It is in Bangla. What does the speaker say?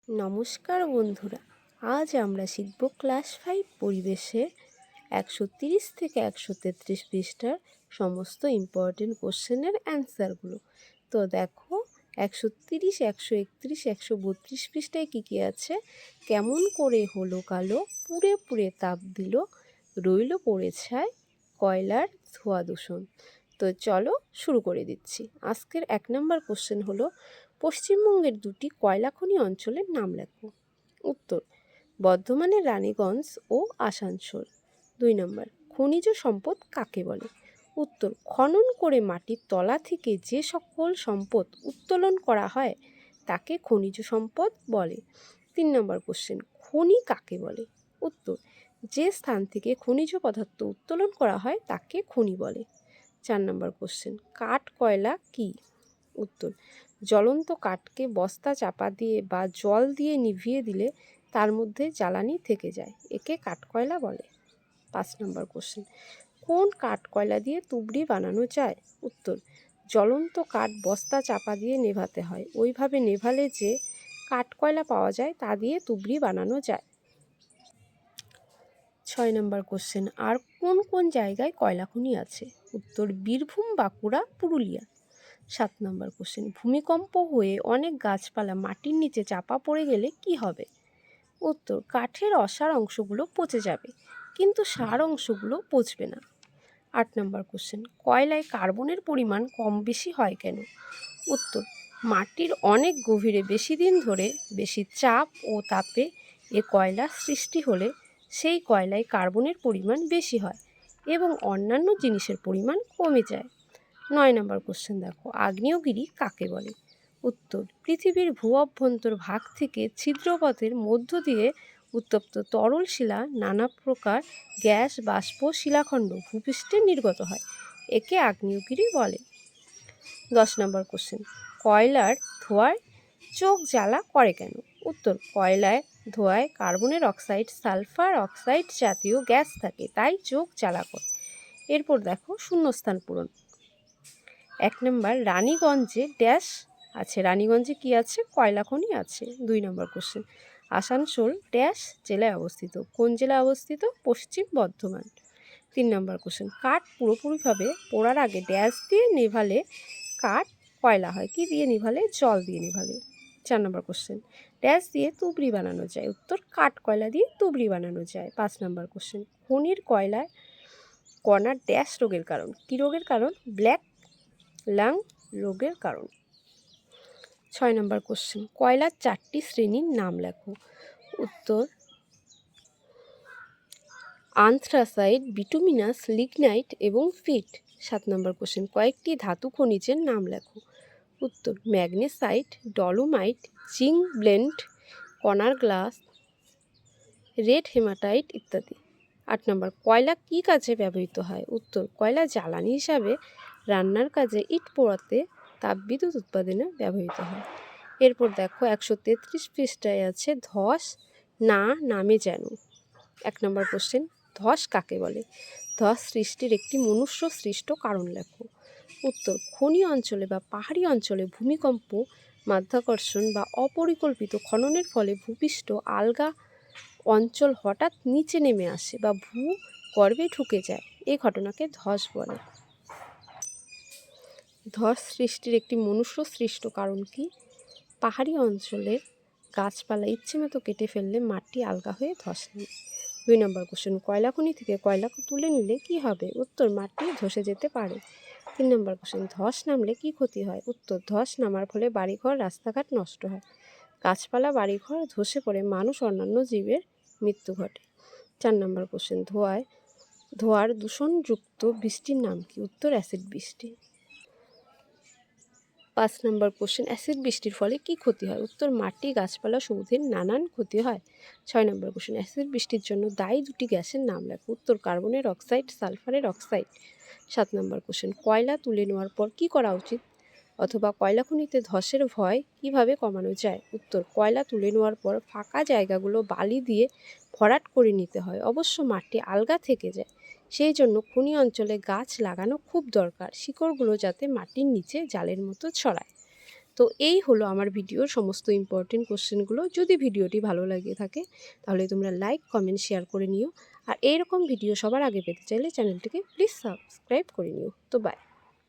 নমস্কার বন্ধুরা, আজ আমরা শিখব ক্লাস 5 পরিবেশে 130 থেকে 133 পৃষ্ঠার সমস্ত ইম্পর্টেন্ট কোশ্চেনের অ্যান্সারগুলো। তো দেখো, 130, 131, 132 পৃষ্ঠায় কী আছে। কেমন করে হলো কালো, পুড়ে পুড়ে তাপ দিল, রইল পড়ে ছায় কয়লার ধোঁয়া দূষণ। তো চলো শুরু করে দিচ্ছি। আজকের 1 নম্বর কোশ্চেন হলো, পশ্চিমবঙ্গের দুটি কয়লা খনি অঞ্চলের নাম লেখো। উত্তর, বর্ধমানের রানীগঞ্জ ও আসানসোল। 2 নম্বর, খনিজ সম্পদ কাকে বলে। উত্তর, খনন করে মাটির তলা থেকে যে সকল সম্পদ উত্তোলন করা হয় তাকে খনিজ সম্পদ বলে। 3 নম্বর কোশ্চেন, খনি কাকে বলে। উত্তর, যে স্থান থেকে খনিজ পদার্থ উত্তোলন করা হয় তাকে খনি বলে। 4 নম্বর কোশ্চেন, কাঠ কয়লা কি। উত্তর, জ্বলন্ত কাঠকে বস্তা চাপা দিয়ে বা জল দিয়ে নিভিয়ে দিলে তার মধ্যে জ্বালানি থেকে যায়, একে কাঠকয়লা বলে। 5 নম্বর কোশ্চেন, কোন কাঠকয়লা দিয়ে তুবড়ি বানানো যায়। উত্তর, জ্বলন্ত কাঠ বস্তা চাপা দিয়ে নেভাতে হয়, ওইভাবে নেভালে যে কাঠকয়লা পাওয়া যায় তা দিয়ে তুবড়ি বানানো যায়। 6 নম্বর কোশ্চেন, আর কোন কোন জায়গায় কয়লা খনি আছে। উত্তর, বীরভূম, বাঁকুড়া, পুরুলিয়া। 7 নম্বর কোশ্চেন, ভূমিকম্প হয়ে অনেক গাছপালা মাটির নিচে চাপা পড়ে গেলে কি হবে। উত্তর, কাঠের অসার অংশগুলো পচে যাবে, কিন্তু সার অংশগুলো পচবে না। 8 নম্বর কোশ্চেন, কয়লায় কার্বনের পরিমাণ কম বেশি হয় কেন। উত্তর, মাটির অনেক গভীরে বেশি দিন ধরে বেশি চাপ ও তাপে এ কয়লা সৃষ্টি হলে সেই কয়লায় কার্বনের পরিমাণ বেশি হয় এবং অন্যান্য জিনিসের পরিমাণ কমে যায়। 9 নম্বর কোশ্চেন দেখো, আগ্নেয়গিরি কাকে বলে। উত্তর, পৃথিবীর ভূ অভ্যন্তর ভাগ থেকে ছিদ্রপথের মধ্য দিয়ে উত্তপ্ত তরল শিলা, নানা প্রকার গ্যাস, বাষ্প, শিলাখণ্ড ভূপৃষ্ঠে নির্গত হয়, একে আগ্নেয়গিরি বলে। 10 নম্বর কোশ্চেন, কয়লার ধোঁয়ায় চোখ জ্বালা করে কেন। উত্তর, কয়লায় ধোঁয়ায় কার্বনের অক্সাইড, সালফার অক্সাইড জাতীয় গ্যাস থাকে, তাই চোখ জ্বালা করে। এরপর দেখো শূন্যস্থান পূরণ। 1 নম্বর, রানীগঞ্জে ড্যাশ আছে। রানীগঞ্জে কি আছে? কয়লা খনি আছে। 2 নম্বর কোশ্চেন, আসানসোল ড্যাশ জেলায় অবস্থিত। কোন জেলায় অবস্থিত? পশ্চিম বর্ধমান। 3 নম্বর কোশ্চেন, কাঠ পুরোপুরিভাবে পোড়ার আগে ড্যাশ দিয়ে নেভালে কাঠ কয়লা হয়। কি দিয়ে নেভালে? জল দিয়ে নেভালে। 4 নম্বর কোশ্চেন, ড্যাশ দিয়ে তুবড়ি বানানো যায়। উত্তর, কাঠ কয়লা দিয়ে তুবড়ি বানানো যায়। 5 নম্বর কোশ্চেন, খনির কয়লায় কণার ড্যাশ রোগের কারণ। কি রোগের কারণ? ব্ল্যাক লাং রোগের কারণ। 6 নম্বর কোশ্চেন, কয়লার 4টি শ্রেণীর নাম লেখো। উত্তর, আন্থ্রাসাইট, বিটুমিনাস, লিগনাইট এবং ফিট। 7 নম্বর কোশ্চেন, কয়েকটি ধাতু খনিজের নাম লেখো। উত্তর, ম্যাগনেসাইট, ডলোমাইট, জিঙ্ক ব্লেন্ড, কনার গ্লাস, রেড হেমাটাইট ইত্যাদি। 8 নম্বর, কয়লা কী কাজে ব্যবহৃত হয়। উত্তর, কয়লা জ্বালানি হিসাবে, রান্নার কাজে, ইট পোড়াতে, তাপবিদ্যুৎ উৎপাদনে ব্যবহৃত হয়। এরপর দেখো 133 পৃষ্ঠায় আছে ধস না নামে যেন। 1 নম্বর কোশ্চেন, ধস কাকে বলে। ধস সৃষ্টির একটি মনুষ্য সৃষ্ট কারণ লেখো। উত্তর, খনি অঞ্চলে বা পাহাড়ি অঞ্চলে ভূমিকম্প, মাধ্যাকর্ষণ বা অপরিকল্পিত খননের ফলে ভূপৃষ্ঠ আলগা অঞ্চল হঠাৎ নিচে নেমে আসে বা ভূগর্ভে ঢুকে যায়, এই ঘটনাকে ধস বলে। ধস সৃষ্টির একটি মনুষ্য সৃষ্ট কারণ কি? পাহাড়ি অঞ্চলের গাছপালা ইচ্ছেমতো কেটে ফেললে মাটি আলগা হয়ে ধস নামে। 2 নম্বর কোশ্চেন, কয়লা খনি থেকে কয়লা তুলে নিলে কি হবে। উত্তর, মাটি ধসে যেতে পারে। 3 নম্বর কোশ্চেন, ধস নামলে কি ক্ষতি হয়। উত্তর, ধস নামার ফলে বাড়িঘর, রাস্তাঘাট নষ্ট হয়, গাছপালা, বাড়িঘর ধসে পড়ে মানুষ, অন্যান্য জীবের মৃত্যু ঘটে। 4 নম্বর কোশ্চেন, ধোঁয়ার দূষণযুক্ত বৃষ্টির নাম কি। উত্তর, অ্যাসিড বৃষ্টি। 5 নম্বর কোশ্চেন, অ্যাসিড বৃষ্টির ফলে কি ক্ষতি হয়। উত্তর, মাটি, গাছপালা, সবুজের নানান ক্ষতি হয়। 6 নম্বর কোশ্চেন, অ্যাসিড বৃষ্টির জন্য দায়ী দুটি গ্যাসের নাম লেখো। উত্তর, কার্বনের অক্সাইড, সালফারের অক্সাইড। 7 নম্বর কোশ্চেন, কয়লা তুলে নেওয়ার পর কি করা উচিত, অথবা কয়লা খনিতে ধসের ভয় কিভাবে কমানো যায়। উত্তর, কয়লা তুলে নেওয়ার পর ফাঁকা জায়গাগুলো বালি দিয়ে ভরাট করে নিতে হয়, অবশ্য মাটি আলগা থেকে যায়, সেই জন্য খনি অঞ্চলে গাছ লাগানো খুব দরকার, শিকড়গুলো যাতে মাটির নিচে জালের মতো ছড়ায়। তো এই হলো আমার ভিডিওর সমস্ত ইম্পর্টেন্ট কোশ্চেনগুলো। যদি ভিডিওটি ভালো লাগে থাকে তাহলে তোমরা লাইক, কমেন্ট, শেয়ার করে নিও। আর এইরকম ভিডিও সবার আগে পেতে চাইলে চ্যানেলটিকে প্লিজ সাবস্ক্রাইব করে নিও। তো বাই।